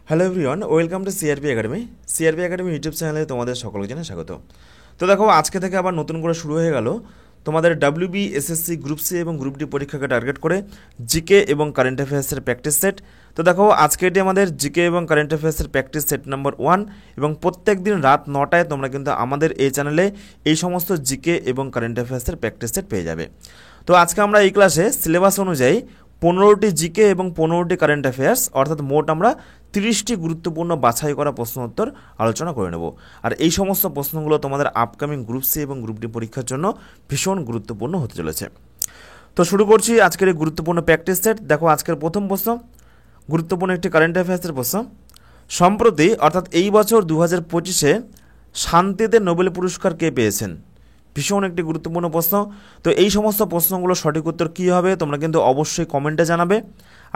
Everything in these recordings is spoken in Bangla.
Hello everyone, welcome to CRP academy. CRP academy YouTube চ্যানেলে তোমাদের সকলকে জানাই স্বাগত। তো দেখো, আজকে থেকে আবার নতুন করে শুরু হয়ে গেল তোমাদের ডাব্লিউবি, এসএসসি, গ্রুপ সি এবং গ্রুপ ডি পরীক্ষাকে টার্গেট করে জিকে এবং কারেন্ট অ্যাফেয়ার্সের প্র্যাকটিস সেট। তো দেখো, আজকে এটি আমাদের জিকে এবং কারেন্ট অ্যাফেয়ার্সের প্র্যাকটিস সেট নাম্বার 1 এবং প্রত্যেক দিন রাত 9টায় তোমরা কিন্তু আমাদের এই চ্যানেলে এই সমস্ত জিকে এবং কারেন্ট অ্যাফেয়ার্সের প্র্যাকটিস সেট পেয়ে যাবে। তো আজকে আমরা এই ক্লাসে সিলেবাস অনুযায়ী 15টি জিকে এবং 15টি কারেন্ট অ্যাফেয়ার্স অর্থাৎ মোট আমরা 30টি গুরুত্বপূর্ণ বাছাই করা প্রশ্ন উত্তর আলোচনা করে নেব। আর এই সমস্ত প্রশ্নগুলো তোমাদের আপকামিং গ্রুপ সি এবং গ্রুপ ডি পরীক্ষার জন্য ভীষণ গুরুত্বপূর্ণ হতে চলেছে। তো শুরু করছি আজকের এই গুরুত্বপূর্ণ প্র্যাকটিস সেট। দেখো, আজকের প্রথম প্রশ্ন গুরুত্বপূর্ণ একটি কারেন্ট অ্যাফেয়ার্সের প্রশ্ন। সম্প্রতি অর্থাৎ এই বছর 2025-এ শান্তিতে নোবেল পুরস্কার কে পেয়েছেন? ভীষণ একটি গুরুত্বপূর্ণ প্রশ্ন। তো এই সমস্ত প্রশ্নগুলো সঠিক উত্তর কী হবে তোমরা কিন্তু অবশ্যই কমেন্টে জানাবে,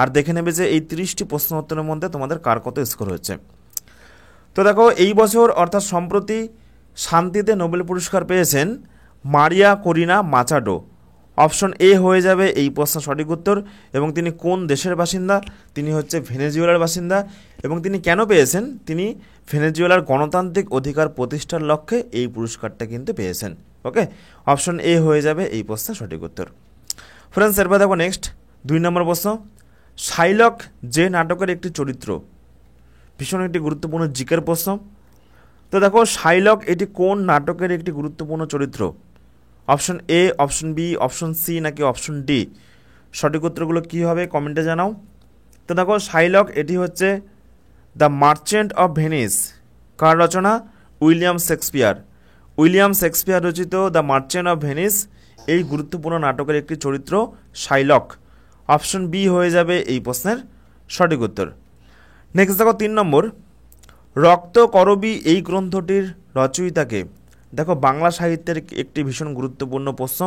আর দেখে নেবে যে এই 30টি প্রশ্ন উত্তরের মধ্যে তোমাদের কার কত স্কোর হচ্ছে। তো দেখো, এই বছর অর্থাৎ সম্প্রতি শান্তিতে নোবেল পুরস্কার পেয়েছেন মারিয়া করিনা মাচাডো। অপশন এ হয়ে যাবে এই প্রশ্ন সঠিক উত্তর। এবং তিনি কোন দেশের বাসিন্দা? তিনি হচ্ছে ভেনেজুয়েলার বাসিন্দা। এবং তিনি কেন পেয়েছেন? তিনি ভেনেজুয়েলার গণতান্ত্রিক অধিকার প্রতিষ্ঠার লক্ষ্যে এই পুরস্কারটা কিন্তু পেয়েছেন। ওকে, অপশন এ হয়ে যাবে এই প্রশ্নের সঠিক উত্তর। ফ্রেন্ডস, এরপর দেখো নেক্সট 2 নম্বর প্রশ্ন। শাইলক যে নাটকের একটি চরিত্র? ভীষণ একটি গুরুত্বপূর্ণ জিকের প্রশ্ন। তো দেখো, শাইলক এটি কোন নাটকের একটি গুরুত্বপূর্ণ চরিত্র? Option A, option B, option C নাকি অপশন ডি? সঠিক উত্তরগুলো কী হবে কমেন্টে জানাও। তো দেখো, শাইলক এটি হচ্ছে দ্য মার্চেন্ট অফ ভেনিস। কার রচনা? William Shakespeare. উইলিয়াম শেক্সপিয়ার রচিত দ্য মার্চেন্ট অফ ভেনিস এই গুরুত্বপূর্ণ নাটকের একটি চরিত্র শাইলক। অপশন বি হয়ে যাবে এই প্রশ্নের সঠিক উত্তর। নেক্সট দেখো 3 নম্বর। রক্তকরবী এই গ্রন্থটির রচয়িতাকে? দেখো, বাংলা সাহিত্যের একটি ভীষণ গুরুত্বপূর্ণ প্রশ্ন।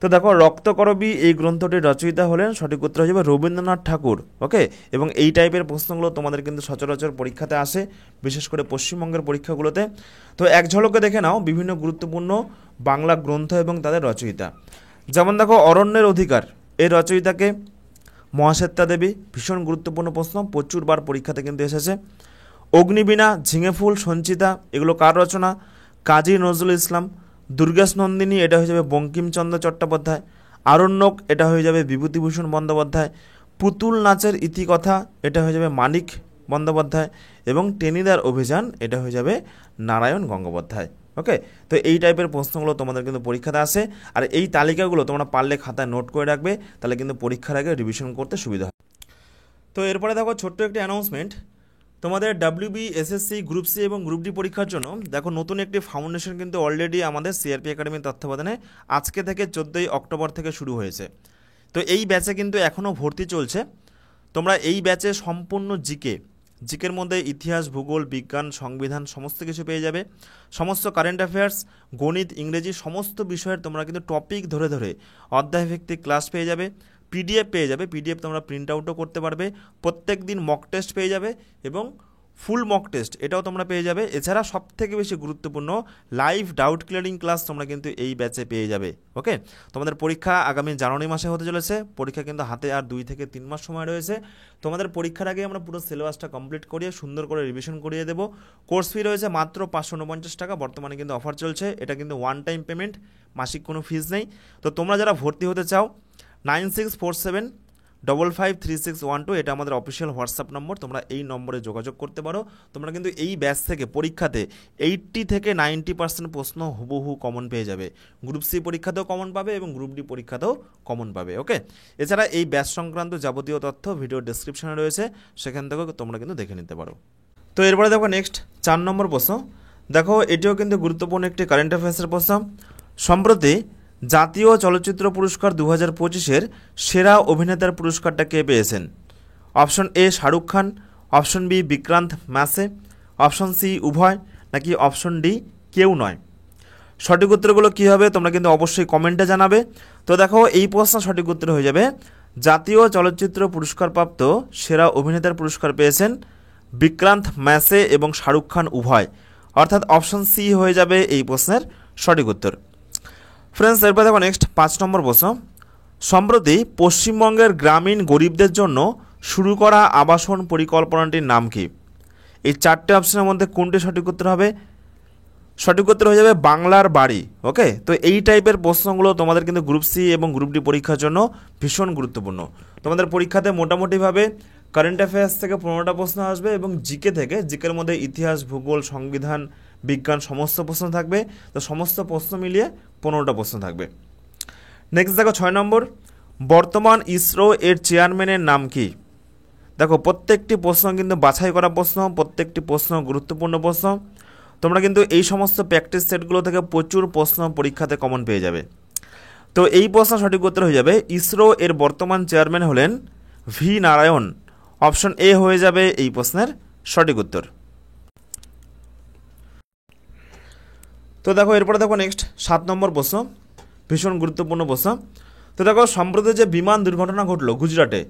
তো দেখো, রক্তকরবী এই গ্রন্থটির রচয়িতা হলেন, সঠিক উত্তর হয়ে যাবে রবীন্দ্রনাথ ঠাকুর। ওকে, এবং এই টাইপের প্রশ্নগুলো তোমাদের কিন্তু সচরাচর পরীক্ষাতে আসে, বিশেষ করে পশ্চিমবঙ্গের পরীক্ষাগুলোতে। তো এক ঝলকে দেখে নাও বিভিন্ন গুরুত্বপূর্ণ বাংলা গ্রন্থ এবং তাদের রচয়িতা। যেমন দেখো, অরণ্যের অধিকার এর রচয়িতাকে? মহাশ্বেতা দেবী। ভীষণ গুরুত্বপূর্ণ প্রশ্ন, প্রচুরবার পরীক্ষাতে কিন্তু এসেছে। অগ্নিবীণা, ঝিঙে ফুল, সঞ্চিতা এগুলো কার রচনা? কাজী নজরুল ইসলাম। দুর্গেশ নন্দিনী এটা হয়ে যাবে বঙ্কিমচন্দ্র চট্টোপাধ্যায়। আরণ্যক এটা হয়ে যাবে বিভূতিভূষণ বন্দ্যোপাধ্যায়। পুতুল নাচের ইতিকথা এটা হয়ে যাবে মানিক বন্দ্যোপাধ্যায়। এবং টেনিদার অভিযান এটা হয়ে যাবে নারায়ণ গঙ্গোপাধ্যায়। ওকে, তো এই টাইপের প্রশ্নগুলো তোমাদের কিন্তু পরীক্ষাতে আসে, আর এই তালিকাগুলো তোমরা পারলে খাতায় নোট করে রাখবে, তাহলে কিন্তু পরীক্ষার আগে রিভিশন করতে সুবিধা হয়। তো এরপরে দেখো ছোট্ট একটি অ্যানাউন্সমেন্ট। তোমাদের ডাব্লিউবি, এসএসসি, গ্রুপ সি এবং গ্রুপ ডি পরীক্ষার জন্য দেখো নতুন একটি ফাউন্ডেশন কিন্তু অলরেডি আমাদের সিআরপি একাডেমির তত্ত্বাবধানে আজকে থেকে 14ই অক্টোবর থেকে শুরু হয়েছে। তো এই ব্যাচে কিন্তু এখনও ভর্তি চলছে। তোমরা এই ব্যাচে সম্পূর্ণ জিকের মধ্যে ইতিহাস, ভূগোল, বিজ্ঞান, সংবিধান সমস্ত কিছু পেয়ে যাবে। সমস্ত কারেন্ট অ্যাফেয়ার্স, গণিত, ইংরেজি সমস্ত বিষয়ের তোমরা কিন্তু টপিক ধরে ধরে অধ্যায়ভিত্তিক ক্লাস পেয়ে যাবে। পিডিএফ পেয়ে যাবে, পিডিএফ তোমরা প্রিন্ট আউটও করতে পারবে। প্রত্যেক দিন মক টেস্ট পেয়ে যাবে এবং ফুল মক টেস্ট এটাও তোমরা পেয়ে যাবে। এছাড়া সবথেকে বেশি গুরুত্বপূর্ণ লাইভ ডাউট ক্লিয়ারিং ক্লাস তোমরা কিন্তু এই ব্যাচে পেয়ে যাবে। ওকে, তোমাদের পরীক্ষা আগামী জানুয়ারি মাসে হতে চলেছে। পরীক্ষা কিন্তু হাতে আর 2 থেকে 3 মাস সময় রয়েছে। তোমাদের পরীক্ষার আগে আমরা পুরো সিলেবাসটা কমপ্লিট করিয়ে সুন্দর করে রিভিশন করিয়ে দেবো। কোর্স ফি রয়েছে মাত্র 549 টাকা, বর্তমানে কিন্তু অফার চলছে। এটা কিন্তু ওয়ান টাইম পেমেন্ট, মাসিক কোনো ফিজ নেই। তো তোমরা যারা ভর্তি হতে চাও 9647553612 এটা আমাদের অফিসিয়াল হোয়াটসঅ্যাপ নম্বর, তোমরা এই নম্বরে যোগাযোগ করতে পারো। তোমরা কিন্তু এই ব্যাচ থেকে পরীক্ষাতে 80 থেকে 90% প্রশ্ন হুবহু কমন পেয়ে যাবে। গ্রুপ সি পরীক্ষাতেও কমন পাবে এবং গ্রুপ ডি পরীক্ষাতেও কমন পাবে। ওকে, এছাড়া এই ব্যাচ সংক্রান্ত যাবতীয় তথ্য ভিডিও ডেসক্রিপশনে রয়েছে, সেখান থেকেও তোমরা কিন্তু দেখে নিতে পারো। তো এরপরে দেখো নেক্সট 4 নম্বর প্রশ্ন। দেখো, এটিও কিন্তু গুরুত্বপূর্ণ একটি কারেন্ট অ্যাফেয়ার্সের প্রশ্ন। সম্প্রতি জাতীয় চলচ্চিত্র পুরস্কার 2025-এর সেরা অভিনেতার পুরস্কারটা কে পেয়েছেন? Option A Shahrukh Khan, option B Vikrant Massey, option C উভয় নাকি অপশন ডি কেউ নয়? সঠিক উত্তরগুলো কী হবে তোমরা কিন্তু অবশ্যই কমেন্টে জানাবে। তো দেখো, এই প্রশ্ন সঠিক উত্তর হয়ে যাবে জাতীয় চলচ্চিত্র পুরস্কারপ্রাপ্ত সেরা অভিনেতার পুরস্কার পেয়েছেন বিক্রান্ত ম্যাসে এবং শাহরুখ খান উভয়, অর্থাৎ অপশন সি হয়ে যাবে এই প্রশ্নের সঠিক উত্তর। ফ্রেন্ডস, এরপর দেখো নেক্সট 5 নম্বর প্রশ্ন। সম্প্রতি পশ্চিমবঙ্গের গ্রামীণ গরিবদের জন্য শুরু করা আবাসন পরিকল্পনাটির নাম কি? এই চারটে অপশনের মধ্যে কোনটি সঠিক উত্তর হবে? সঠিক উত্তর হয়ে যাবে বাংলার বাড়ি। ওকে, তো এই টাইপের প্রশ্নগুলো তোমাদের কিন্তু গ্রুপ সি এবং গ্রুপ ডি পরীক্ষার জন্য ভীষণ গুরুত্বপূর্ণ। তোমাদের পরীক্ষাতে মোটামুটিভাবে কারেন্ট অ্যাফেয়ার্স থেকে 15টা প্রশ্ন আসবে এবং জিকে থেকে, জিকের মধ্যে ইতিহাস, ভূগোল, সংবিধান, বিজ্ঞান সমস্ত প্রশ্ন থাকবে। তো সমস্ত প্রশ্ন মিলিয়ে 15টা প্রশ্ন থাকবে। নেক্সট দেখো 6 নম্বর, বর্তমান ইসরো এর চেয়ারম্যানের নাম কি? দেখো প্রত্যেকটি প্রশ্ন কিন্তু বাছাই করা প্রশ্ন, প্রত্যেকটি প্রশ্ন গুরুত্বপূর্ণ প্রশ্ন। তোমরা কিন্তু এই সমস্ত প্র্যাকটিস সেটগুলো থেকে প্রচুর প্রশ্ন পরীক্ষাতে কমন পেয়ে যাবে। তো এই প্রশ্ন সঠিক উত্তর হয়ে যাবে ইসরো এর বর্তমান চেয়ারম্যান হলেন ভি নারায়ণ। অপশন এ হয়ে যাবে এই প্রশ্নের সঠিক উত্তর। তো দেখো এরপরে দেখো নেক্সট 7 নম্বর প্রশ্ন, ভীষণ গুরুত্বপূর্ণ প্রশ্ন। তো দেখো সম্প্রতি যে বিমান দুর্ঘটনা ঘটলো গুজরাটে,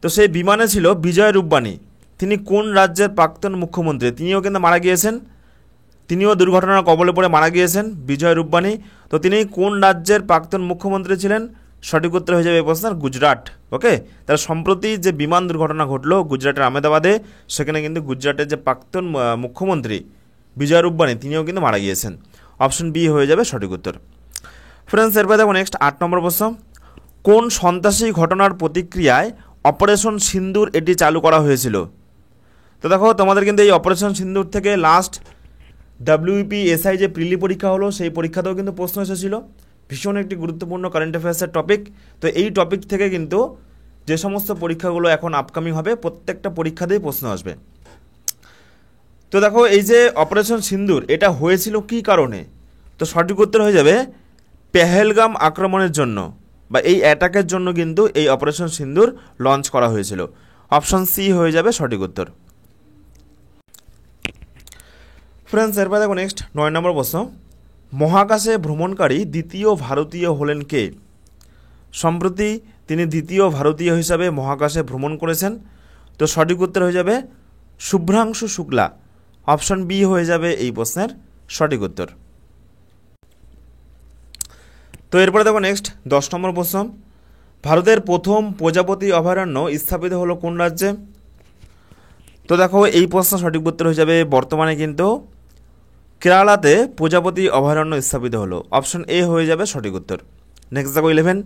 তো সেই বিমানে ছিল বিজয় রূপবাণী। তিনি কোন রাজ্যের প্রাক্তন মুখ্যমন্ত্রী? তিনিও কিন্তু মারা গিয়েছেন, তিনিও দুর্ঘটনার কবলে পড়ে মারা গিয়েছেন, বিজয় রূপবাণী। তো তিনি কোন রাজ্যের প্রাক্তন মুখ্যমন্ত্রী ছিলেন? সঠিক উত্তর হয়ে যাবে এই প্রশ্নের গুজরাট। ওকে, তার সম্প্রতি যে বিমান দুর্ঘটনা ঘটলো গুজরাটের আহমেদাবাদে, সেখানে কিন্তু গুজরাটের যে প্রাক্তন মুখ্যমন্ত্রী বিজয় রূপবাণী তিনিও কিন্তু মারা গিয়েছেন। অপশন বি হয়ে যাবে সঠিক উত্তর। ফ্রেন্ডস এরপরে দেখো নেক্সট 8 নম্বর প্রশ্ন, কোন সন্ত্রাসী ঘটনার প্রতিক্রিয়ায় অপারেশন সিন্দুর এটি চালু করা হয়েছিল? তো দেখো তোমাদের কিন্তু এই অপারেশন সিন্দুর থেকে লাস্ট WBSI যে প্রিলি পরীক্ষা হলো সেই পরীক্ষাতেও কিন্তু প্রশ্ন এসেছিল। ভীষণ একটি গুরুত্বপূর্ণ কারেন্ট অ্যাফেয়ার্সের টপিক। তো এই টপিক থেকে কিন্তু যে সমস্ত পরীক্ষাগুলো এখন আপকামিং হবে প্রত্যেকটা পরীক্ষাতেই প্রশ্ন আসবে। তো দেখো এই যে অপারেশন সিন্দুর এটা হয়েছিল কি কারণে? তো সঠিক উত্তর হয়ে যাবে পেহেলগাম আক্রমণের জন্য বা এই অ্যাটাকের জন্য কিন্তু এই অপারেশন সিন্দুর লঞ্চ করা হয়েছিল। অপশন সি হয়ে যাবে সঠিক উত্তর। ফ্রেন্ডস এরপর দেখো নেক্সট 9 নম্বর প্রশ্ন, মহাকাশে ভ্রমণকারী দ্বিতীয় ভারতীয় হলেন কে? সম্প্রতি তিনি দ্বিতীয় ভারতীয় হিসাবে মহাকাশে ভ্রমণ করেছেন। তো সঠিক উত্তর হয়ে যাবে শুভ্রাংশু শুক্লা। অপশন বি হয়ে যাবে এই প্রশ্নের সঠিক উত্তর। তো এরপরে দেখো নেক্সট 10 নম্বর প্রশ্ন, ভারতের প্রথম প্রজাপতি অভয়ারণ্য স্থাপিত হলো কোন রাজ্যে? তো দেখো এই প্রশ্ন সঠিক উত্তর হয়ে যাবে বর্তমানে কিন্তু কেরালাতে প্রজাপতি অভয়ারণ্য স্থাপিত হলো। অপশন এ হয়ে যাবে সঠিক উত্তর। নেক্সট দেখো 11,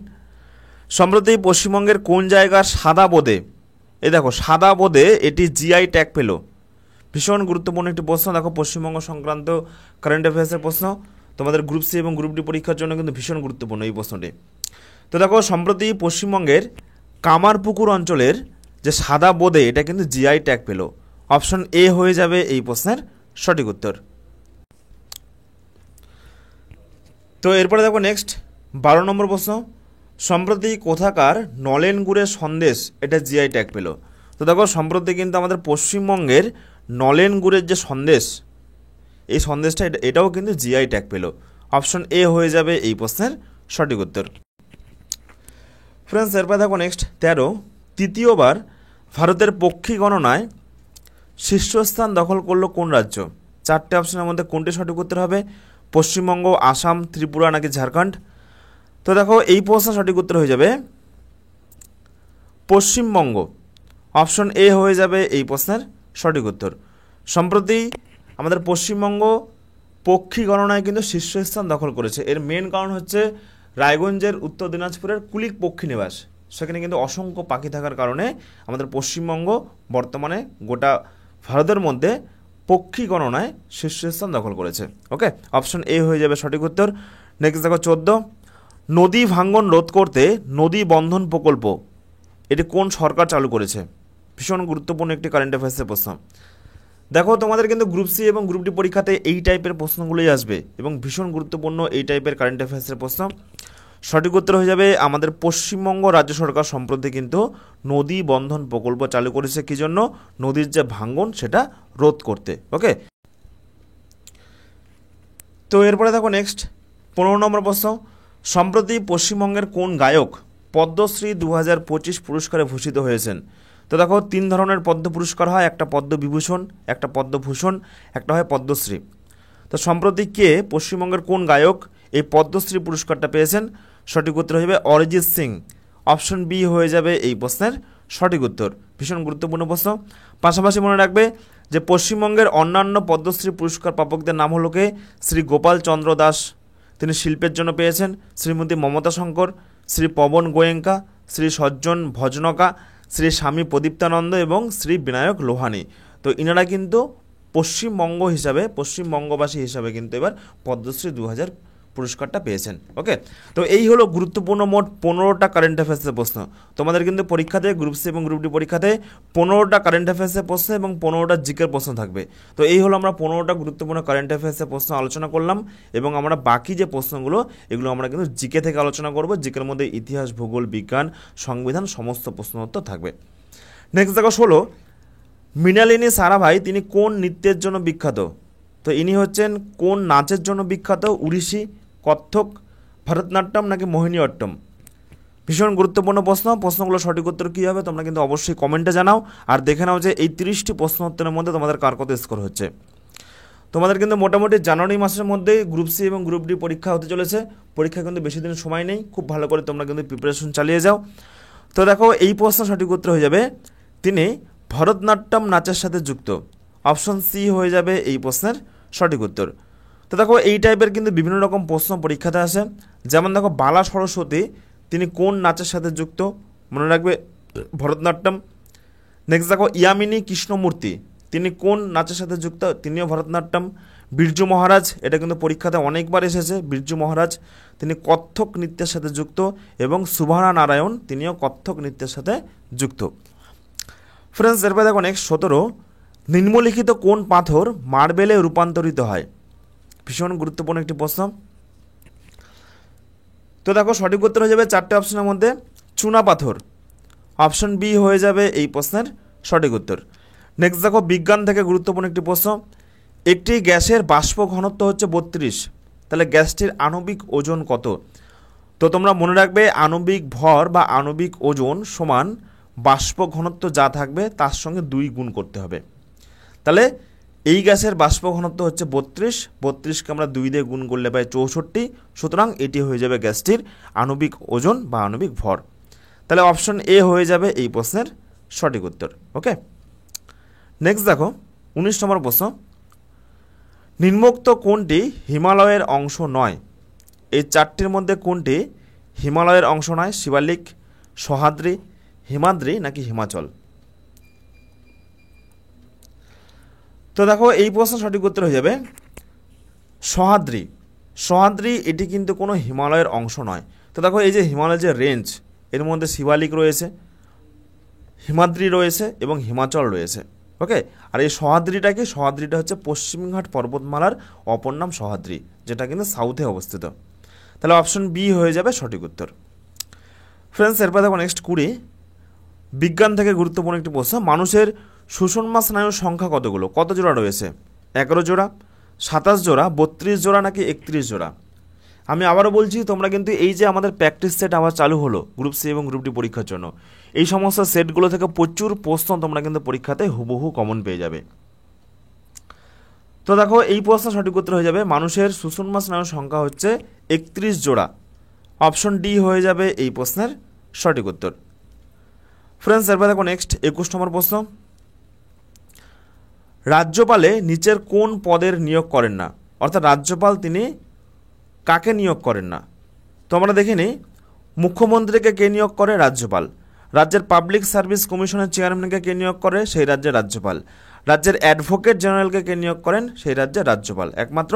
সম্প্রতি পশ্চিমবঙ্গের কোন জায়গার সাদা বোঁদে, এই দেখো সাদা বোঁদে এটি জিআই ট্যাগ পেল। ভীষণ গুরুত্বপূর্ণ একটি প্রশ্ন। দেখো পশ্চিমবঙ্গ সংক্রান্ত কারেন্ট অ্যাফেয়ার্সের প্রশ্ন তোমাদের গ্রুপ সি এবং গ্রুপ ডি পরীক্ষার জন্য কিন্তু ভীষণ গুরুত্বপূর্ণ এই প্রশ্নটি। তো দেখো সম্প্রতি পশ্চিমবঙ্গের কামারপুকুর অঞ্চলের যে সাদা বোঁদে এটা কিন্তু জিআই ট্যাগ পেল। অপশন এ হয়ে যাবে এই প্রশ্নের সঠিক উত্তর। তো এরপরে দেখো নেক্সট 12 নম্বর প্রশ্ন, সম্প্রতি কোথাকার নলেন গুড়ের সন্দেশ এটা জিআই ট্যাগ পেল। তো দেখো সম্প্রতি কিন্তু আমাদের পশ্চিমবঙ্গের নলেন গুড়ের যে সন্দেশ এই সন্দেশটা এটাও কিন্তু জিআই ট্যাগ পেল। অপশন এ হয়ে যাবে এই প্রশ্নের সঠিক উত্তর। ফ্রেন্ডস এরপরে দেখো নেক্সট 13, তৃতীয়বার ভারতের পক্ষী গণনায় শীর্ষস্থান দখল করলো কোন রাজ্য? চারটে অপশনের মধ্যে কোনটি সঠিক উত্তর হবে? পশ্চিমবঙ্গ, আসাম, ত্রিপুরা নাকি ঝাড়খণ্ড? তো দেখো এই প্রশ্ন সঠিক উত্তর হয়ে যাবে পশ্চিমবঙ্গ। অপশন এ হয়ে যাবে এই প্রশ্নের সঠিক উত্তর। সম্প্রতি আমাদের পশ্চিমবঙ্গ পক্ষী গণনায় কিন্তু শীর্ষস্থান দখল করেছে। এর মেন কারণ হচ্ছে রায়গঞ্জের উত্তর দিনাজপুরের কুলিক পক্ষী নিবাস, সেখানে কিন্তু অসংখ্য পাখি থাকার কারণে আমাদের পশ্চিমবঙ্গ বর্তমানে গোটা ভারতের মধ্যে পক্ষী গণনায় শীর্ষস্থান দখল করেছে। ওকে, অপশন এ হয়ে যাবে সঠিক উত্তর। নেক্সট দেখো 14, নদী ভাঙ্গন রোধ করতে নদী বন্ধন প্রকল্প এটি কোন সরকার চালু করেছে? ভীষণ গুরুত্বপূর্ণ একটি কারেন্ট অ্যাফেয়ার্সের প্রশ্ন। দেখো তোমাদের কিন্তু গ্রুপ সি এবং গ্রুপ ডি পরীক্ষাতে এই টাইপের প্রশ্নগুলোই আসবে এবং ভীষণ গুরুত্বপূর্ণ এই টাইপের কারেন্ট অ্যাফেয়ার্সের প্রশ্ন। সঠিক উত্তর হয়ে যাবে আমাদের পশ্চিমবঙ্গ রাজ্য সরকার সম্প্রতি কিন্তু নদী বন্ধন প্রকল্প চালু করেছে। কি জন্য? নদীর যে ভাঙ্গন সেটা রোধ করতে। ওকে, তো এরপরে দেখো নেক্সট 15 নম্বর প্রশ্ন, সম্প্রতি পশ্চিমবঙ্গের কোন গায়ক পদ্মশ্রী 2025 পুরস্কারে ভূষিত হয়েছেন? তো দেখো 3 ধরনের পদ্ম পুরস্কার হয়, একটা পদ্মবিভূষণ, একটা পদ্মভূষণ, একটা হয় পদ্মশ্রী। তো সম্প্রতি কে পশ্চিমবঙ্গের কোন গায়ক এই পদ্মশ্রী পুরস্কারটা পেয়েছেন? সঠিক উত্তর হয়ে যাবে অরিজিৎ সিং। অপশন বি হয়ে যাবে এই প্রশ্নের সঠিক উত্তর। ভীষণ গুরুত্বপূর্ণ প্রশ্ন। পাশাপাশি মনে রাখবে যে পশ্চিমবঙ্গের অন্যান্য পদ্মশ্রী পুরস্কার প্রাপকদের নাম হলো কে, শ্রী গোপাল চন্দ্র দাস, তিনি শিল্পের জন্য পেয়েছেন, শ্রীমতী মমতা শঙ্কর, শ্রী পবন গোয়েঙ্কা, শ্রী সজ্জন ভজনকা, শ্রী স্বামী প্রদীপ্তানন্দ এবং শ্রী বিনায়ক লোহানি। তো ইনারা কিন্তু পশ্চিমবঙ্গবাসী হিসাবে কিন্তু এবার পদ্মশ্রী 2000 পুরস্কারটা পেয়েছেন। ওকে, তো এই হলো গুরুত্বপূর্ণ মোট 15টা কারেন্ট অ্যাফেয়ার্সের প্রশ্ন। তোমাদের কিন্তু পরীক্ষাতে গ্রুপ সি এবং গ্রুপ ডি পরীক্ষাতে 15টা কারেন্ট অ্যাফেয়ার্সের প্রশ্ন এবং 15টা জিকের প্রশ্ন থাকবে। তো এই হলো আমরা 15টা গুরুত্বপূর্ণ কারেন্ট অ্যাফেয়ার্সের প্রশ্ন আলোচনা করলাম, এবং আমরা বাকি যে প্রশ্নগুলো এগুলো আমরা কিন্তু জিকে থেকে আলোচনা করব। জিকের মধ্যে ইতিহাস, ভূগোল, বিজ্ঞান, সংবিধান সমস্ত প্রশ্ন উত্তর থাকবে। নেক্সট দেখো 16, মৃণালিনী সারাভাই তিনি কোন নৃত্যের জন্য বিখ্যাত? তো ইনি হচ্ছেন কোন নাচের জন্য বিখ্যাত? উড়িষ্যি, কত্থক, ভরতনাট্যম নাকি মোহিনীঅট্টম? ভীষণ গুরুত্বপূর্ণ প্রশ্ন। প্রশ্নগুলো সঠিক উত্তর কী হবে তোমরা কিন্তু অবশ্যই কমেন্টে জানাও, আর দেখে নাও যে এই 30টি প্রশ্ন উত্তরের মধ্যে তোমাদের কার কত স্কোর হচ্ছে। তোমাদের কিন্তু মোটামুটি জানুয়ারি মাসের মধ্যেই গ্রুপ সি এবং গ্রুপ ডি পরীক্ষা হতে চলেছে। পরীক্ষা কিন্তু বেশি দিন সময় নেই, খুব ভালো করে তোমরা কিন্তু প্রিপারেশন চালিয়ে যাও। তো দেখো এই প্রশ্ন সঠিক উত্তর হয়ে যাবে তিনি ভরতনাট্যম নাচের সাথে যুক্ত। অপশন সি হয়ে যাবে এই প্রশ্নের সঠিক উত্তর। তো দেখো এই টাইপের কিন্তু বিভিন্ন রকম প্রশ্ন পরীক্ষাতে আসে। যেমন দেখো বালা সরস্বতী তিনি কোন নাচের সাথে যুক্ত? মনে রাখবে ভরতনাট্যম। নেক্সট দেখো ইয়ামিনী কৃষ্ণমূর্তি তিনি কোন নাচের সাথে যুক্ত? তিনিও ভরতনাট্যম। বিরজু মহারাজ, এটা কিন্তু পরীক্ষাতে অনেকবার এসেছে, বিরজু মহারাজ তিনি কত্থক নৃত্যের সাথে যুক্ত, এবং সুভানা নারায়ণ তিনিও কত্থক নৃত্যের সাথে যুক্ত। ফ্রেন্ডস, এরপরে দেখো নেক্সট 17, নিম্নলিখিত কোন পাথর মার্বেলে রূপান্তরিত হয়? ভীষণ গুরুত্বপূর্ণ একটি প্রশ্ন। তো দেখো সঠিক উত্তর হয়ে যাবে 4টে অপশনের মধ্যে চুনা পাথর। অপশন বি হয়ে যাবে এই প্রশ্নের সঠিক উত্তর। নেক্সট দেখো বিজ্ঞান থেকে গুরুত্বপূর্ণ একটি প্রশ্ন। একটি গ্যাসের বাষ্প ঘনত্ব হচ্ছে 32, তাহলে গ্যাসটির আণবিক ওজন কত? তো তোমরা মনে রাখবে আণবিক ভর বা আণবিক ওজন সমান বাষ্প ঘনত্ব যা থাকবে তার সঙ্গে 2 গুণ করতে হবে। তাহলে এই গ্যাসের বাষ্প ঘনত্ব হচ্ছে 32কে আমরা 2 দিয়ে গুণ করলে পাই 64, সুতরাং এটি হয়ে যাবে গ্যাসটির আণবিক ওজন বা আণবিক ভর। তাহলে অপশন এ হয়ে যাবে এই প্রশ্নের সঠিক উত্তর। ওকে, নেক্সট দেখো 19 নম্বর প্রশ্ন, নিম্নোক্ত কোনটি হিমালয়ের অংশ নয়? এই 4টির মধ্যে কোনটি হিমালয়ের অংশ নয়? শিবালিক, সহ্যাদ্রি, হিমাদ্রি নাকি হিমাচল? তো দেখো এই প্রশ্ন সঠিক উত্তর হয়ে যাবে সহ্যাদ্রি। সহ্যাদ্রি এটি কিন্তু কোনো হিমালয়ের অংশ নয়। তো দেখো এই যে হিমালয়ের যে রেঞ্জ, এর মধ্যে শিবালিক রয়েছে, হিমাদ্রি রয়েছে এবং হিমাচল রয়েছে। ওকে, আর এই সহ্যাদ্রিটা হচ্ছে পশ্চিমঘাট পর্বতমালার অপর নাম সহ্যাদ্রি, যেটা কিন্তু সাউথে অবস্থিত। তাহলে অপশন বি হয়ে যাবে সঠিক উত্তর। ফ্রেন্ডস, এরপর দেখো নেক্সট 20, বিজ্ঞান থেকে গুরুত্বপূর্ণ একটি প্রশ্ন। মানুষের সুষুম্না স্নায়ুর সংখ্যা কতগুলো? কত জোড়া রয়েছে? 11 জোড়া, 27 জোড়া, 32 জোড়া নাকি 31 জোড়া? আমি আবারও বলছি, তোমরা কিন্তু এই যে আমাদের প্র্যাকটিস সেট আবার চালু হলো গ্রুপ সি এবং গ্রুপ ডি পরীক্ষার জন্য, এই সমস্ত সেটগুলো থেকে প্রচুর প্রশ্ন তোমরা কিন্তু পরীক্ষাতে হুবহু কমন পেয়ে যাবে। তো দেখো এই প্রশ্ন সঠিক উত্তর হয়ে যাবে মানুষের সুষুম্না স্নায়ুর সংখ্যা হচ্ছে 31 জোড়া। অপশন ডি হয়ে যাবে এই প্রশ্নের সঠিক উত্তর। ফ্রেন্ডস, এরপর দেখো নেক্সট 21 নম্বর প্রশ্ন, রাজ্যপালে নিচের কোন পদের নিয়োগ করেন না? অর্থাৎ রাজ্যপাল তিনি কাকে নিয়োগ করেন না? তো আমরা দেখে নিই, মুখ্যমন্ত্রীকে কে নিয়োগ করে? রাজ্যপাল। রাজ্যের পাবলিক সার্ভিস কমিশনের চেয়ারম্যানকে কে নিয়োগ করে? সেই রাজ্যের রাজ্যপাল। রাজ্যের অ্যাডভোকেট জেনারেলকে কে নিয়োগ করেন? সেই রাজ্যের রাজ্যপাল। একমাত্র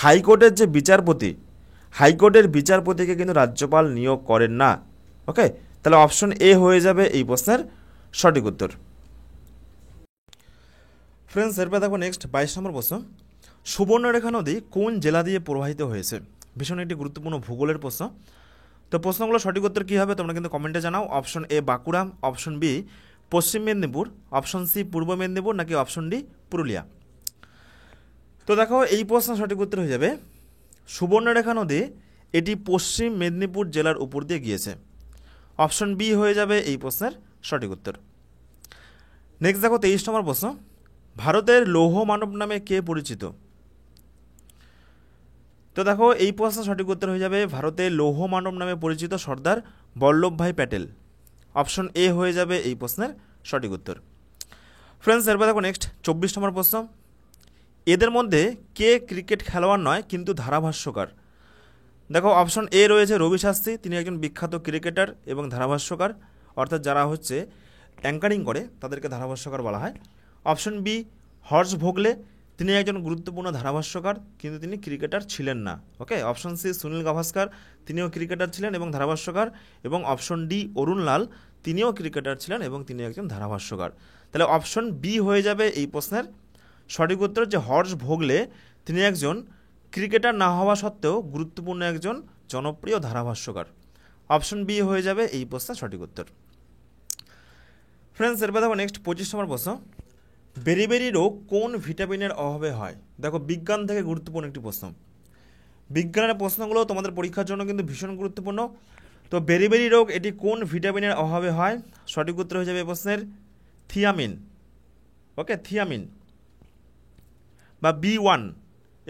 হাইকোর্টের যে বিচারপতি, হাইকোর্টের বিচারপতিকে কিন্তু রাজ্যপাল নিয়োগ করেন না। ওকে, তাহলে অপশন এ হয়ে যাবে এই প্রশ্নের সঠিক উত্তর। ফ্রেন্ডস, এরপর দেখো নেক্সট 22 নম্বর প্রশ্ন, সুবর্ণরেখা নদী কোন জেলা দিয়ে প্রবাহিত হয়েছে? ভীষণ একটি গুরুত্বপূর্ণ ভূগোলের প্রশ্ন। তো প্রশ্নগুলো সঠিক উত্তর কী হবে তোমরা কিন্তু কমেন্টে জানাও। Option A Bankura, option B Paschim Medinipur, option C পূর্ব মেদিনীপুর নাকি অপশন ডি পুরুলিয়া? তো দেখো এই প্রশ্ন সঠিক উত্তর হয়ে যাবে সুবর্ণরেখা নদী এটি পশ্চিম মেদিনীপুর জেলার উপর দিয়ে গিয়েছে। অপশন বি হয়ে যাবে এই প্রশ্নের সঠিক উত্তর। নেক্সট দেখো 23 নম্বর প্রশ্ন, ভারতের লৌহ মানব নামে কে পরিচিত? তো দেখো এই প্রশ্ন সঠিক উত্তর হয়ে যাবে ভারতের লৌহ মানব নামে পরিচিত সর্দার বল্লভভাই প্যাটেল। অপশন এ হয়ে যাবে এই প্রশ্নের সঠিক উত্তর। ফ্রেন্ডস, এরপর দেখো নেক্সট 24 নম্বর প্রশ্ন। এদের মধ্যে কে ক্রিকেট খেলোয়াড় নয় কিন্তু ধারাভাষ্যকার? দেখো অপশন এ রয়েছে রবি শাস্ত্রী, তিনি একজন বিখ্যাত ক্রিকেটার এবং ধারাভাষ্যকার, অর্থাৎ যারা হচ্ছে অ্যাঙ্কারিং করে তাদেরকে ধারাভাষ্যকার বলা হয়। অপশন বি হর্ষ ভোগলে, তিনি একজন গুরুত্বপূর্ণ ধারাভাষ্যকার কিন্তু তিনি ক্রিকেটার ছিলেন না। ওকে। অপশন সি সুনীল গাভাস্কার, তিনিও ক্রিকেটার ছিলেন এবং ধারাভাষ্যকার। এবং অপশন ডি অরুণ লাল, তিনিও ক্রিকেটার ছিলেন এবং তিনি একজন ধারাভাষ্যকার। তাহলে অপশন বি হয়ে যাবে এই প্রশ্নের সঠিক উত্তর, যে হর্ষ ভোগলে তিনি একজন ক্রিকেটার না হওয়া সত্ত্বেও গুরুত্বপূর্ণ একজন জনপ্রিয় ধারাভাষ্যকার। অপশন বি হয়ে যাবে এই প্রশ্নের সঠিক উত্তর। ফ্রেন্ডস, এরপর দেখো নেক্সট 25 নম্বর প্রশ্ন। বেরিবেরি রোগ কোন ভিটামিনের অভাবে হয়? দেখো বিজ্ঞান থেকে গুরুত্বপূর্ণ একটি প্রশ্ন। বিজ্ঞানের প্রশ্নগুলো তোমাদের পরীক্ষার জন্য কিন্তু ভীষণ গুরুত্বপূর্ণ। তো বেরিবেরি রোগ এটি কোন ভিটামিনের অভাবে হয়? সঠিক উত্তর হয়ে যাবে এই প্রশ্নের থিয়ামিন। ওকে, থিয়ামিন বা B1,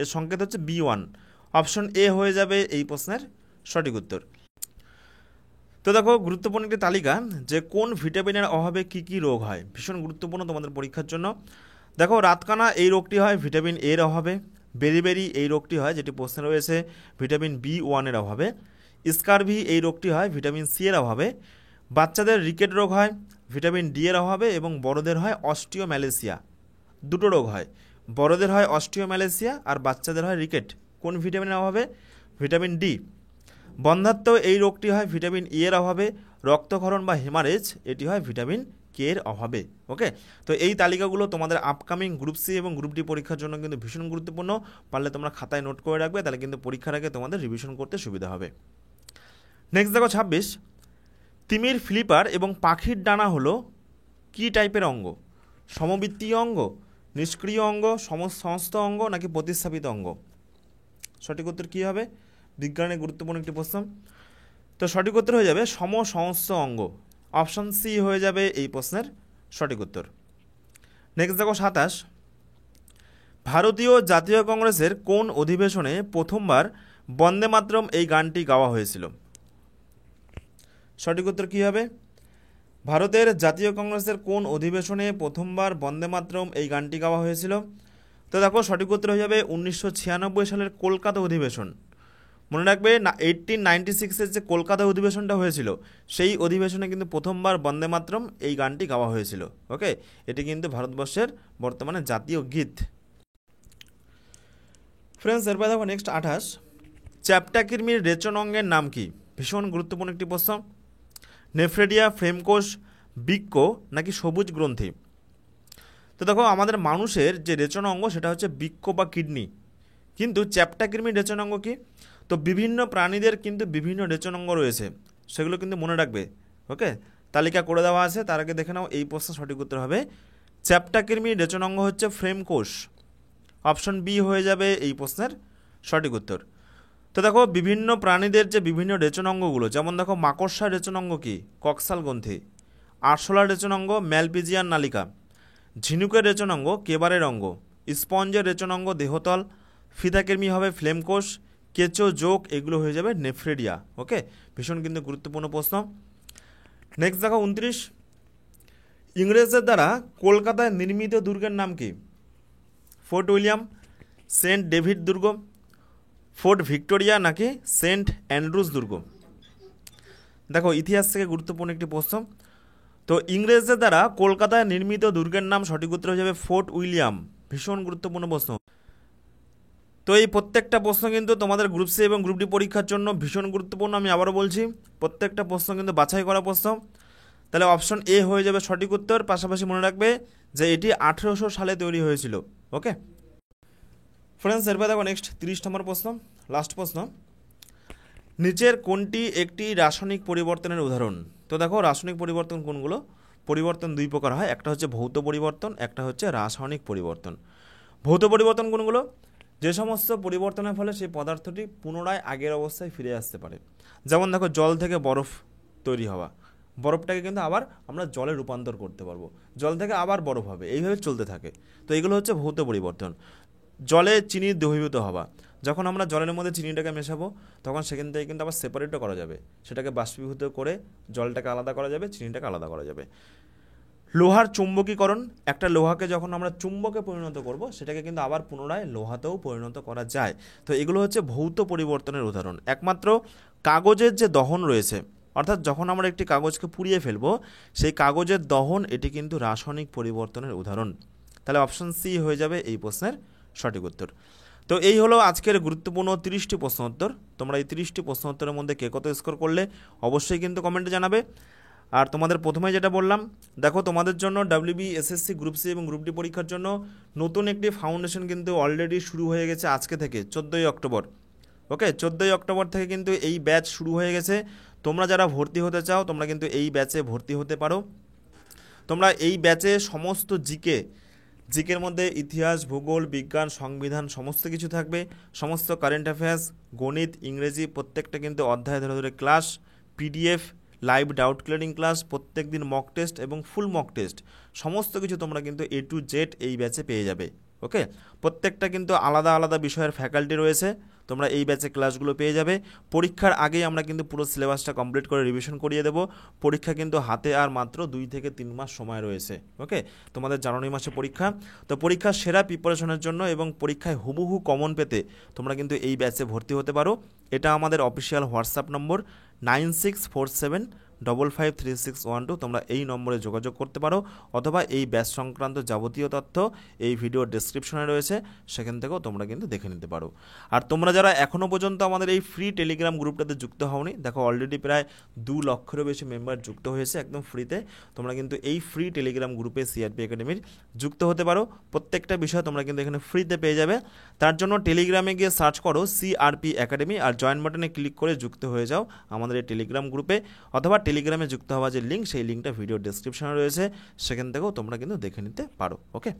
এর সংকেত হচ্ছে B1। অপশন এ হয়ে যাবে এই প্রশ্নের সঠিক উত্তর। তো দেখো গুরুত্বপূর্ণ একটি তালিকা, যে কোন ভিটামিনের অভাবে কি কি রোগ হয়, ভীষণ গুরুত্বপূর্ণ তোমাদের পরীক্ষার জন্য। দেখো রাতকানা এই রোগটি হয় ভিটামিন এর অভাবে। বেরিবেরি এই রোগটি হয়, যেটি প্রশ্নে রয়েছে, ভিটামিন B1 এর অভাবে। স্কারভি এই রোগটি হয় ভিটামিন সি এর অভাবে। বাচ্চাদের রিকেট রোগ হয় ভিটামিন ডি এর অভাবে। এবং বড়দের হয় অস্টিওম্যালেসিয়া। দুটো রোগ হয়, বড়দের হয় অস্টিওম্যালেসিয়া আর বাচ্চাদের হয় রিকেট। কোন ভিটামিনের অভাবে? Vitamin D. বন্ধ্যাত্ব এই রোগটি হয় ভিটামিন ই এর অভাবে। রক্তক্ষরণ বা হেমারেজ এটি হয় ভিটামিন কে এর অভাবে। ওকে। তো এই তালিকাগুলো তোমাদের আপকামিং গ্রুপ সি এবং গ্রুপ ডি পরীক্ষার জন্য কিন্তু ভীষণ গুরুত্বপূর্ণ। পারলে তোমরা খাতায় নোট করে রাখবে, তাহলে কিন্তু পরীক্ষার আগে তোমাদের রিভিশন করতে সুবিধা হবে। নেক্সট দেখো 26। তিমির ফ্লিপার এবং পাখির ডানা হলো কি টাইপের অঙ্গ? সমবৃত্তীয় অঙ্গ, নিষ্ক্রিয় অঙ্গ, সমস্ত অঙ্গ নাকি প্রতিস্থাপিত অঙ্গ? সঠিক উত্তর কী হবে? বিজ্ঞানের গুরুত্বপূর্ণ একটি প্রশ্ন। তো সঠিক উত্তর হয়ে যাবে সমস্ত অঙ্গ। অপশন সি হয়ে যাবে এই প্রশ্নের সঠিক উত্তর। নেক্সট দেখো 27। ভারতীয় জাতীয় কংগ্রেসের কোন অধিবেশনে প্রথমবার বন্দে মাতরম এই গানটি গাওয়া হয়েছিল? সঠিক উত্তর কী হবে? ভারতের জাতীয় কংগ্রেসের কোন অধিবেশনে প্রথমবার বন্দে মাতরম এই গানটি গাওয়া হয়েছিল? তো দেখো সঠিক উত্তর হয়ে যাবে 1996 সালের কলকাতা অধিবেশন। মনে রাখবে 1896-এর যে কলকাতা অধিবেশনটা হয়েছিল, সেই অধিবেশনে কিন্তু প্রথমবার বন্দে মাতরম এই গানটি গাওয়া হয়েছিল। ওকে, এটি কিন্তু ভারতবর্ষের বর্তমানে জাতীয় গীত। ফ্রেন্ডস, এরপর দেখো নেক্সট 28। চ্যাপ্টাকির্মির রেচন অঙ্গের নাম কি? ভীষণ গুরুত্বপূর্ণ একটি প্রশ্ন। নেফ্রেডিয়া, ফ্রেমকোষ, বৃক্ক নাকি সবুজ গ্রন্থি? তো দেখো আমাদের মানুষের যে রেচন অঙ্গ সেটা হচ্ছে বৃক্ক বা কিডনি, কিন্তু চ্যাপ্টাকির্মির রেচন অঙ্গ কি? তো বিভিন্ন প্রাণীদের কিন্তু বিভিন্ন রেচন অঙ্গ রয়েছে, সেগুলো কিন্তু মনে রাখবে। ওকে, তালিকা করে দেওয়া আছে, তার আগে দেখে নাও এই প্রশ্নের সঠিক উত্তর হবে চ্যাপ্টাকির্মির রেচন অঙ্গ হচ্ছে ফ্রেমকোষ। অপশন বি হয়ে যাবে এই প্রশ্নের সঠিক উত্তর। তো দেখো বিভিন্ন প্রাণীদের যে বিভিন্ন রেচন অঙ্গগুলো, যেমন দেখো মাকড়সার রেচন অঙ্গ কি? কক্সাল গ্রন্থি। আরশোলার রেচন অঙ্গ ম্যালপিজিয়ান নালিকা। ঝিনুকের রেচন অঙ্গ কেবারের অঙ্গ। স্পঞ্জের রেচন অঙ্গ দেহতল। ফিতাকৃমি হবে ফ্লেমকোষ। কেঁচো, জোক এগুলো হয়ে যাবে নেফ্রেডিয়া। ওকে, ভীষণ কিন্তু গুরুত্বপূর্ণ প্রশ্ন। নেক্সট দেখো 29। ইংরেজদের দ্বারা কলকাতায় নির্মিত দুর্গের নাম কি? ফোর্ট উইলিয়াম, সেন্ট ডেভিড দুর্গ, ফোর্ট ভিক্টোরিয়া নাকি সেন্ট অ্যান্ড্রুজ দুর্গ? দেখো ইতিহাস থেকে গুরুত্বপূর্ণ একটি প্রশ্ন। তো ইংরেজদের দ্বারা কলকাতায় নির্মিত দুর্গের নাম সঠিক উত্তর হয়ে যাবে ফোর্ট উইলিয়াম। ভীষণ গুরুত্বপূর্ণ প্রশ্ন। তো এই প্রত্যেকটা প্রশ্ন কিন্তু তোমাদের গ্রুপ সি এবং গ্রুপ ডি পরীক্ষার জন্য ভীষণ গুরুত্বপূর্ণ। আমি আবারও বলছি, প্রত্যেকটা প্রশ্ন কিন্তু বাছাই করা প্রশ্ন। তাহলে অপশন এ হয়ে যাবে সঠিক উত্তর। পাশাপাশি মনে রাখবে যে এটি 1800 সালে তৈরি হয়েছিল। ওকে ফ্রেন্ডস, এরপর দেখো নেক্সট 30 নম্বর প্রশ্ন, লাস্ট প্রশ্ন। নিচের কোনটি একটি রাসায়নিক পরিবর্তনের উদাহরণ? তো দেখো রাসায়নিক পরিবর্তন কোনগুলো? পরিবর্তন দুই প্রকার হয়, একটা হচ্ছে ভৌত পরিবর্তন, একটা হচ্ছে রাসায়নিক পরিবর্তন। ভৌত পরিবর্তন কোনগুলো? যে সমস্ত পরিবর্তনের ফলে সেই পদার্থটি পুনরায় আগের অবস্থায় ফিরে আসতে পারে। যেমন দেখো জল থেকে বরফ তৈরি হওয়া, বরফটাকে কিন্তু আবার আমরা জলে রূপান্তর করতে পারবো, জল থেকে আবার বরফ হবে, এইভাবে চলতে থাকে। তো এগুলো হচ্ছে ভৌত পরিবর্তন। জলে চিনি দ্রবীভূত হওয়া, যখন আমরা জলের মধ্যে চিনিটাকে মেশাবো তখন সেখান থেকে কিন্তু আবার সেপারেটও করা যাবে, সেটাকে বাষ্পীভূত করে জলটাকে আলাদা করা যাবে, চিনিটাকে আলাদা করা যাবে। লোহার চুম্বকীকরণ, একটা লোহাকে যখন আমরা চুম্বকে পরিণত করব সেটাকে কিন্তু আবার পুনরায় লোহাতেও পরিণত করা যায়। তো এগুলো হচ্ছে ভৌত পরিবর্তনের উদাহরণ। একমাত্র কাগজের যে দহন রয়েছে, অর্থাৎ যখন আমরা একটি কাগজকে পুড়িয়ে ফেলবো সেই কাগজের দহন, এটি কিন্তু রাসায়নিক পরিবর্তনের উদাহরণ। তাহলে অপশন সি হয়ে যাবে এই প্রশ্নের সঠিক উত্তর। তো এই হলো আজকের গুরুত্বপূর্ণ 30টি প্রশ্ন উত্তর। তোমরা এই 30টি প্রশ্ন উত্তরের মধ্যে কে কত স্কোর করলে অবশ্যই কিন্তু কমেন্টে জানাবে। আর তোমাদের প্রথমে যেটা বললাম, দেখো তোমাদের জন্য ডাব্লিউবি এসএসসি গ্রুপ সি এবং গ্রুপ ডি পরীক্ষার জন্য নতুন একটি ফাউন্ডেশন কিন্তু অলরেডি শুরু হয়ে গেছে আজকে থেকে 14ই অক্টোবর। ওকে, 14ই অক্টোবর থেকে কিন্তু এই ব্যাচ শুরু হয়ে গেছে। তোমরা যারা ভর্তি হতে চাও তোমরা কিন্তু এই ব্যাচে ভর্তি হতে পারো। তোমরা এই ব্যাচে সমস্ত জিকের মধ্যে ইতিহাস, ভূগোল, বিজ্ঞান, সংবিধান সমস্ত কিছু থাকবে। সমস্ত কারেন্ট অ্যাফেয়ার্স, গণিত, ইংরেজি প্রত্যেকটা কিন্তু অধ্যায় ধরে ধরে class, PDF, live doubt clearing class, প্রত্যেক দিন মক টেস্ট এবং ফুল মক টেস্ট সমস্ত কিছু তোমরা কিন্তু A to Z এই ব্যাচে পেয়ে যাবে। ওকে, প্রত্যেকটা কিন্তু আলাদা আলাদা বিষয়ের ফ্যাকাল্টি রয়েছে, তোমরা এই ব্যাচে ক্লাসগুলো পেয়ে যাবে। পরীক্ষার আগেই আমরা কিন্তু পুরো সিলেবাসটা কমপ্লিট করে রিভিশন করিয়ে দেবো। পরীক্ষা কিন্তু হাতে আর মাত্র 2 থেকে 3 মাস সময় রয়েছে। ওকে, তোমাদের জানুয়ারি মাসে পরীক্ষা। তো পরীক্ষার সেরা প্রিপারেশনের জন্য এবং পরীক্ষায় হুবহু কমন পেতে তোমরা কিন্তু এই ব্যাচে ভর্তি হতে পারো। এটা আমাদের অফিসিয়াল হোয়াটসঅ্যাপ নম্বর 9647553612। তোমরা এই নম্বরে যোগাযোগ করতে পারো, অথবা এই ব্যাচ সংক্রান্ত যাবতীয় তথ্য এই ভিডিওর ডেসক্রিপশনে রয়েছে, সেখান থেকেও তোমরা কিন্তু দেখে নিতে পারো। আর তোমরা যারা এখনও পর্যন্ত আমাদের এই ফ্রি টেলিগ্রাম গ্রুপটাতে যুক্ত হওনি, দেখো অলরেডি প্রায় 2 লক্ষেরও বেশি মেম্বার যুক্ত হয়েছে একদম ফ্রিতে। তোমরা কিন্তু এই ফ্রি টেলিগ্রাম গ্রুপে সিআরপি একাডেমির যুক্ত হতে পারো। প্রত্যেকটা বিষয় তোমরা কিন্তু এখানে ফ্রিতে পেয়ে যাবে। তার জন্য টেলিগ্রামে গিয়ে সার্চ করো সিআরপি একাডেমি, আর জয়েন বাটনে ক্লিক করে যুক্ত হয়ে যাও আমাদের এই টেলিগ্রাম গ্রুপে, অথবা টেলিগ্রামে যুক্ত হওয়ার যে লিঙ্ক, সেই লিঙ্কটা ভিডিও ডেসক্রিপশনে রয়েছে, সেখান থেকেও তোমরা কিন্তু দেখে নিতে পারো। ওকে।